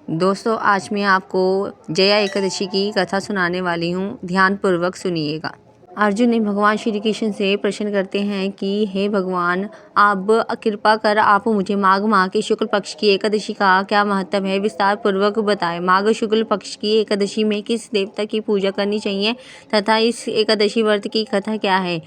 दोस्तों, आज मैं आपको जया एकादशी की कथा सुनाने वाली हूँ। ध्यानपूर्वक सुनिएगा। अर्जुन ने भगवान श्री कृष्ण से प्रश्न करते हैं कि हे भगवान, अब कृपा कर आप मुझे माघ माह के शुक्ल पक्ष की एकादशी का क्या महत्व है, विस्तार पूर्वक बताएं। माघ शुक्ल पक्ष की एकादशी में किस देवता की पूजा करनी चाहिए तथा इस एकादशी व्रत की कथा क्या है,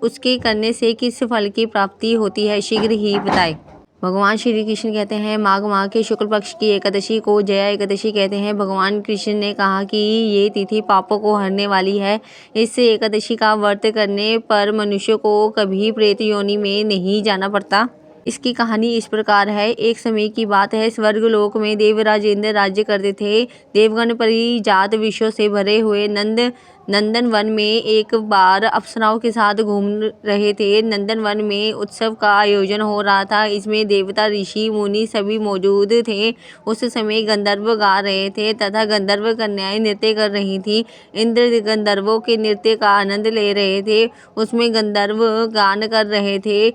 उसके करने से किस फल की प्राप्ति होती है, शीघ्र ही बताएं। भगवान श्री कृष्ण कहते हैं, माघ माह के शुक्ल पक्ष की एकादशी को जया एकादशी कहते हैं। भगवान कृष्ण ने कहा कि ये तिथि पापों को हरने वाली है। इस एकादशी का व्रत करने पर मनुष्य को कभी प्रेत योनि में नहीं जाना पड़ता। इसकी कहानी इस प्रकार है। एक समय की बात है, स्वर्गलोक में देवराज इंद्र राज्य करते थे। देवगण परिजात विषयों से भरे हुए नंदन वन में एक बार अप्सराओं के साथ घूम रहे थे। नंदन वन में उत्सव का आयोजन हो रहा था। इसमें देवता, ऋषि, मुनि सभी मौजूद थे। उस समय गंधर्व गा रहे थे तथा गंधर्व कन्याएं नृत्य कर रही थी। इंद्र गंधर्वों के नृत्य का आनंद ले रहे थे। उसमें गंधर्व गान कर रहे थे,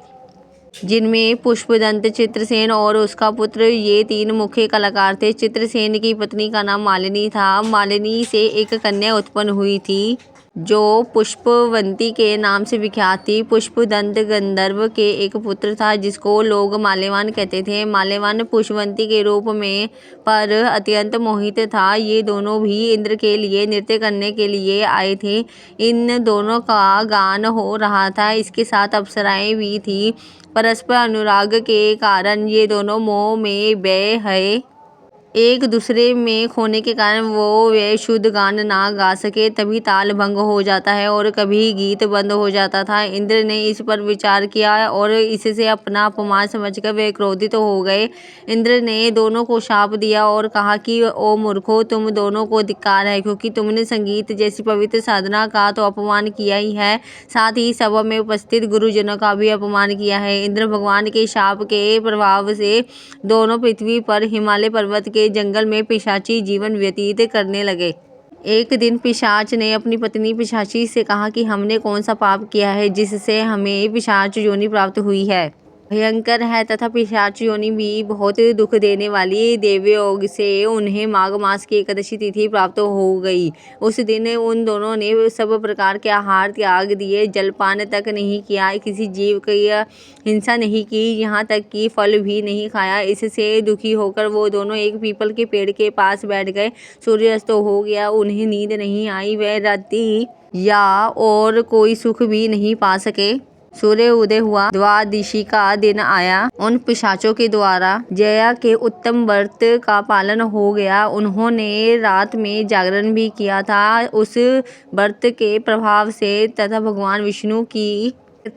जिनमें पुष्पदंत, चित्रसेन और उसका पुत्र, ये तीन मुख्य कलाकार थे। चित्रसेन की पत्नी का नाम मालिनी था। मालिनी से एक कन्या उत्पन्न हुई थी जो पुष्पवंती के नाम से विख्यात थी। पुष्पदंत गंधर्व के एक पुत्र था जिसको लोग माल्यवान कहते थे। माल्यवान पुष्पवंती के रूप में पर अत्यंत मोहित था। ये दोनों भी इंद्र के लिए नृत्य करने के लिए आए थे। इन दोनों का गान हो रहा था। इसके साथ अप्सराएं भी थी। परस्पर अनुराग के कारण ये दोनों मोह में बह है। एक दूसरे में खोने के कारण वे शुद्ध गान ना गा सके। तभी ताल भंग हो जाता है और कभी गीत बंद हो जाता था। इंद्र ने इस पर विचार किया और इससे अपना अपमान समझकर वे क्रोधित हो गए। इंद्र ने दोनों को शाप दिया और कहा कि ओ मूर्खों, तुम दोनों को धिक्कार है, क्योंकि तुमने संगीत जैसी पवित्र साधना का तो अपमान किया ही है, साथ ही सभा में उपस्थित गुरुजनों का भी अपमान किया है। इंद्र भगवान के शाप के प्रभाव से दोनों पृथ्वी पर हिमालय पर्वत के जंगल में पिशाची जीवन व्यतीत करने लगे। एक दिन पिशाच ने अपनी पत्नी पिशाची से कहा कि हमने कौन सा पाप किया है जिससे हमें पिशाच योनि प्राप्त हुई है। भयंकर है तथा पिशाच योनि भी बहुत दुख देने वाली। देवयोग से उन्हें माघ मास की एकादशी तिथि प्राप्त हो गई। उस दिन उन दोनों ने सब प्रकार के आहार त्याग दिए, जलपान तक नहीं किया, किसी जीव की हिंसा नहीं की, यहाँ तक कि फल भी नहीं खाया। इससे दुखी होकर वो दोनों एक पीपल के पेड़ के पास बैठ गए। सूर्यास्त हो गया, उन्हें नींद नहीं आई। वह रात्रि या और कोई सुख भी नहीं पा सके। सूर्य उदय हुआ, द्वादशी का दिन आया। उन पिशाचों के द्वारा जया के उत्तम व्रत का पालन हो गया। उन्होंने रात में जागरण भी किया था। उस व्रत के प्रभाव से तथा भगवान विष्णु की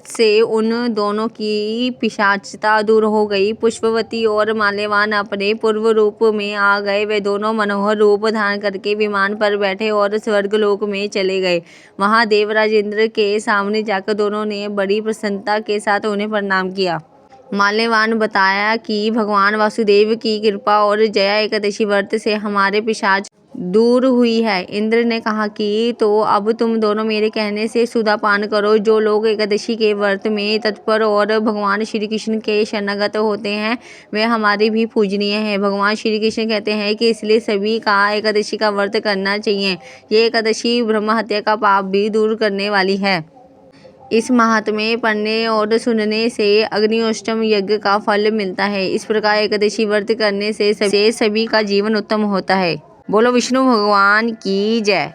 से उन दोनों की पिशाचता दूर हो गई। पुष्पवती और माल्यवान अपने पूर्व रूप में आ गए। वे दोनों मनोहर रूप धारण करके विमान पर बैठे और स्वर्गलोक में चले गए। वहां देवराज इंद्र के सामने जाकर दोनों ने बड़ी प्रसन्नता के साथ उन्हें प्रणाम किया। माल्यवान बताया कि भगवान वासुदेव की कृपा और जया एकादशी व्रत से हमारे पिशाच दूर हुई है। इंद्र ने कहा कि तो अब तुम दोनों मेरे कहने से सुधा पान करो। जो लोग एकादशी के व्रत में तत्पर और भगवान श्री कृष्ण के शरणागत होते हैं वे हमारे भी पूजनीय हैं। भगवान श्री कृष्ण कहते हैं कि इसलिए सभी का एकादशी का व्रत करना चाहिए। ये एकादशी ब्रह्म हत्या का पाप भी दूर करने वाली है। इस महात्म्य पढ़ने और सुनने से अग्निहोत्रम यज्ञ का फल मिलता है। इस प्रकार एकादशी व्रत करने से सभी का जीवन उत्तम होता है। बोलो विष्णु भगवान की जय।